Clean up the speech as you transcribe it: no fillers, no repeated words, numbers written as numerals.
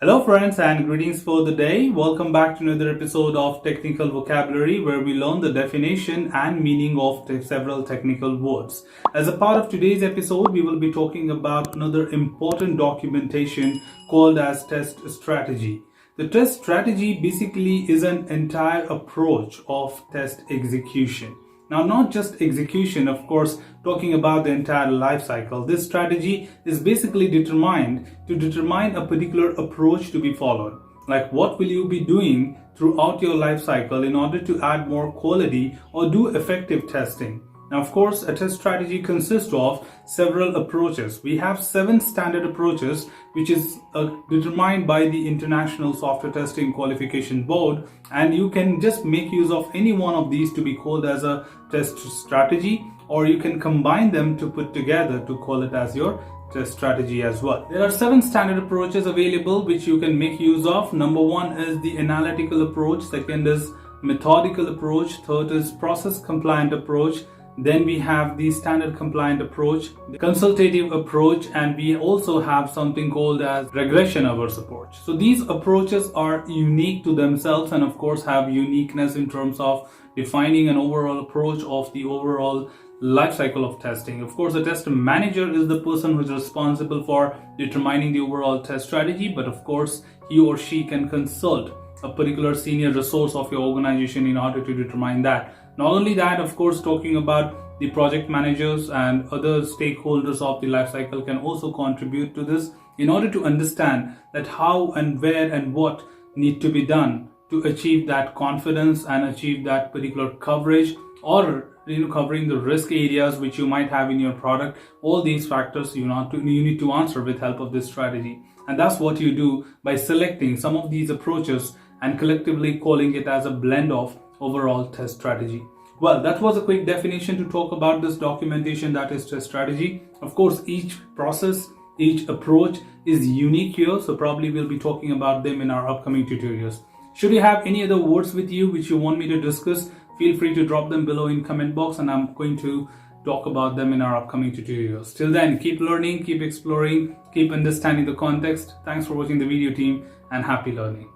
Hello friends and greetings for the day. Welcome back to another episode of Technical Vocabulary where we learn the definition and meaning of several technical words. As a part of today's episode, we will be talking about another important documentation called as test strategy. The test strategy basically is an entire approach of test execution. Now, not just execution, of course, talking about the entire life cycle. This strategy is basically determined to determine a particular approach to be followed. Like what will you be doing throughout your life cycle in order to add more quality or do effective testing. Now, of course, a test strategy consists of several approaches. We have 7 standard approaches, which is determined by the International Software Testing Qualification Board, and you can just make use of any one of these to be called as a test strategy, or you can combine them to put together to call it as your test strategy as well. There are 7 standard approaches available which you can make use of. Number 1 is the analytical approach, second is methodical approach, third is process compliant approach. Then we have the standard compliant approach, the consultative approach, and we also have something called as regression averse approach. So these approaches are unique to themselves and of course have uniqueness in terms of defining an overall approach of the overall life cycle of testing. Of course, the test manager is the person who is responsible for determining the overall test strategy, but of course he or she can consult a particular senior resource of your organization in order to determine that. Not only that, of course, talking about the project managers and other stakeholders of the life cycle can also contribute to this in order to understand that how and where and what need to be done to achieve that confidence and achieve that particular coverage, or covering the risk areas which you might have in your product. All these factors you need to answer with help of this strategy, and that's what you do by selecting some of these approaches and collectively calling it as a blend of overall test strategy. Well, that was a quick definition to talk about this documentation that is test strategy. Of course, each process, each approach is unique here, so probably we'll be talking about them in our upcoming tutorials. Should you have any other words with you which you want me to discuss, feel free to drop them below in comment box and I'm going to talk about them in our upcoming tutorials. Till then, keep learning, keep exploring, keep understanding the context. Thanks for watching the video, team, and happy learning.